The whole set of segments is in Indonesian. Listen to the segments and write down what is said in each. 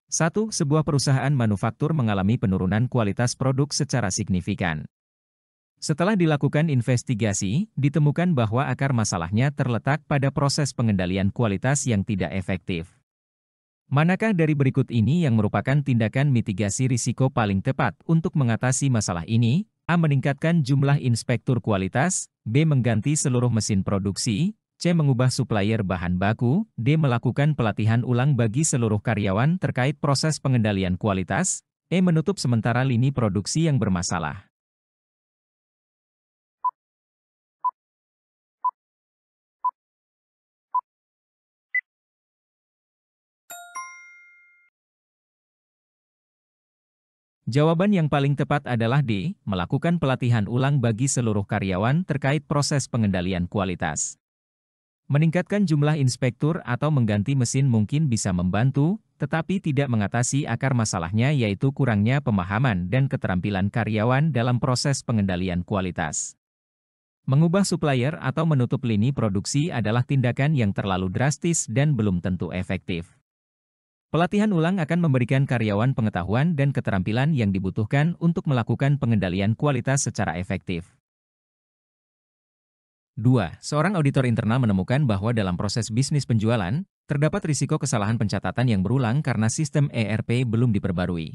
1. Sebuah perusahaan manufaktur mengalami penurunan kualitas produk secara signifikan. Setelah dilakukan investigasi, ditemukan bahwa akar masalahnya terletak pada proses pengendalian kualitas yang tidak efektif. Manakah dari berikut ini yang merupakan tindakan mitigasi risiko paling tepat untuk mengatasi masalah ini? A. Meningkatkan jumlah inspektur kualitas, B. Mengganti seluruh mesin produksi, C. Mengubah supplier bahan baku, D. Melakukan pelatihan ulang bagi seluruh karyawan terkait proses pengendalian kualitas, E. Menutup sementara lini produksi yang bermasalah. Jawaban yang paling tepat adalah D. Melakukan pelatihan ulang bagi seluruh karyawan terkait proses pengendalian kualitas. Meningkatkan jumlah inspektur atau mengganti mesin mungkin bisa membantu, tetapi tidak mengatasi akar masalahnya, yaitu kurangnya pemahaman dan keterampilan karyawan dalam proses pengendalian kualitas. Mengubah supplier atau menutup lini produksi adalah tindakan yang terlalu drastis dan belum tentu efektif. Pelatihan ulang akan memberikan karyawan pengetahuan dan keterampilan yang dibutuhkan untuk melakukan pengendalian kualitas secara efektif. 2. Seorang auditor internal menemukan bahwa dalam proses bisnis penjualan, terdapat risiko kesalahan pencatatan yang berulang karena sistem ERP belum diperbarui.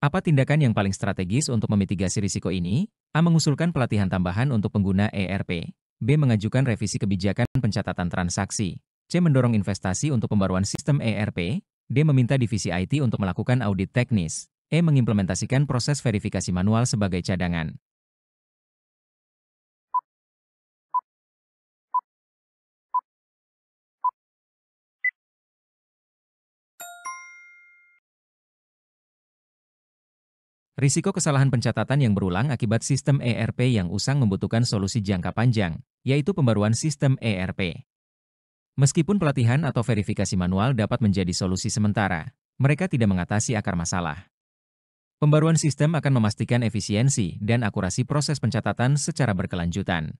Apa tindakan yang paling strategis untuk memitigasi risiko ini? A. Mengusulkan pelatihan tambahan untuk pengguna ERP. B. Mengajukan revisi kebijakan pencatatan transaksi. C. Mendorong investasi untuk pembaruan sistem ERP. D. Meminta divisi IT untuk melakukan audit teknis. E. Mengimplementasikan proses verifikasi manual sebagai cadangan. Risiko kesalahan pencatatan yang berulang akibat sistem ERP yang usang membutuhkan solusi jangka panjang, yaitu pembaruan sistem ERP. Meskipun pelatihan atau verifikasi manual dapat menjadi solusi sementara, mereka tidak mengatasi akar masalah. Pembaruan sistem akan memastikan efisiensi dan akurasi proses pencatatan secara berkelanjutan.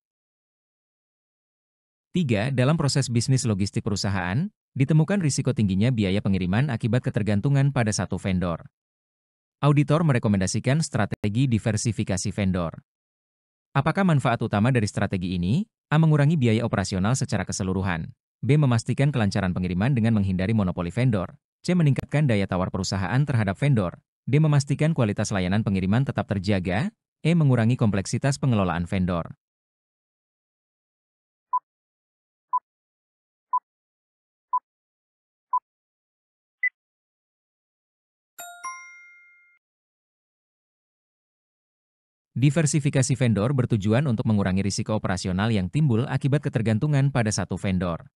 3. Dalam proses bisnis logistik perusahaan, ditemukan risiko tingginya biaya pengiriman akibat ketergantungan pada satu vendor. Auditor merekomendasikan strategi diversifikasi vendor. Apakah manfaat utama dari strategi ini? A. Mengurangi biaya operasional secara keseluruhan. B. Memastikan kelancaran pengiriman dengan menghindari monopoli vendor. C. Meningkatkan daya tawar perusahaan terhadap vendor. D. Memastikan kualitas layanan pengiriman tetap terjaga. E. Mengurangi kompleksitas pengelolaan vendor. Diversifikasi vendor bertujuan untuk mengurangi risiko operasional yang timbul akibat ketergantungan pada satu vendor.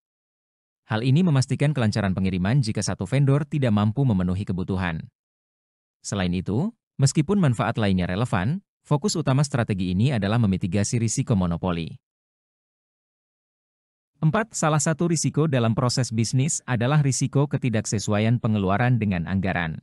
Hal ini memastikan kelancaran pengiriman jika satu vendor tidak mampu memenuhi kebutuhan. Selain itu, meskipun manfaat lainnya relevan, fokus utama strategi ini adalah memitigasi risiko monopoli. 4. Salah satu risiko dalam proses bisnis adalah risiko ketidaksesuaian pengeluaran dengan anggaran.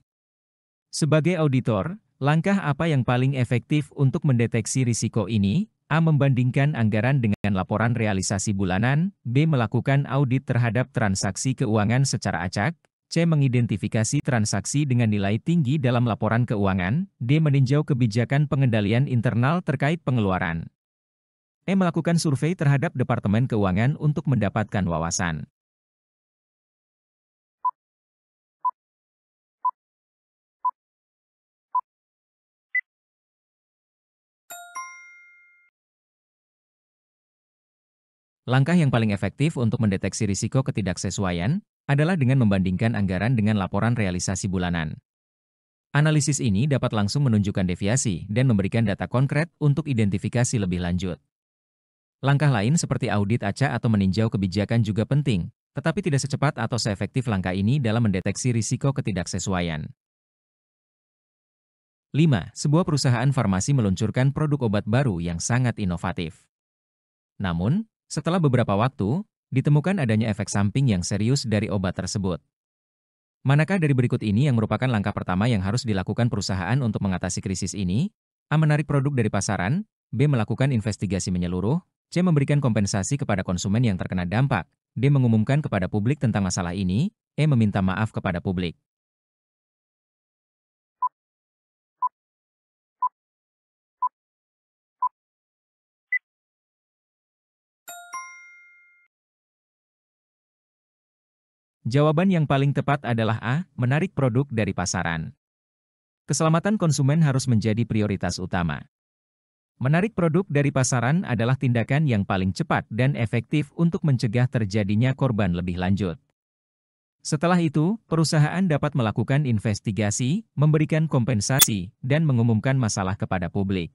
Sebagai auditor, langkah apa yang paling efektif untuk mendeteksi risiko ini? A. Membandingkan anggaran dengan laporan realisasi bulanan. B. Melakukan audit terhadap transaksi keuangan secara acak. C. Mengidentifikasi transaksi dengan nilai tinggi dalam laporan keuangan. D. Meninjau kebijakan pengendalian internal terkait pengeluaran. E. Melakukan survei terhadap Departemen Keuangan untuk mendapatkan wawasan. Langkah yang paling efektif untuk mendeteksi risiko ketidaksesuaian adalah dengan membandingkan anggaran dengan laporan realisasi bulanan. Analisis ini dapat langsung menunjukkan deviasi dan memberikan data konkret untuk identifikasi lebih lanjut. Langkah lain seperti audit acak atau meninjau kebijakan juga penting, tetapi tidak secepat atau seefektif langkah ini dalam mendeteksi risiko ketidaksesuaian. 5. Sebuah perusahaan farmasi meluncurkan produk obat baru yang sangat inovatif. Namun, setelah beberapa waktu, ditemukan adanya efek samping yang serius dari obat tersebut. Manakah dari berikut ini yang merupakan langkah pertama yang harus dilakukan perusahaan untuk mengatasi krisis ini? A. Menarik produk dari pasaran. B. Melakukan investigasi menyeluruh. C. Memberikan kompensasi kepada konsumen yang terkena dampak. D. Mengumumkan kepada publik tentang masalah ini. E. Meminta maaf kepada publik. Jawaban yang paling tepat adalah A. Menarik produk dari pasaran. Keselamatan konsumen harus menjadi prioritas utama. Menarik produk dari pasaran adalah tindakan yang paling cepat dan efektif untuk mencegah terjadinya korban lebih lanjut. Setelah itu, perusahaan dapat melakukan investigasi, memberikan kompensasi, dan mengumumkan masalah kepada publik.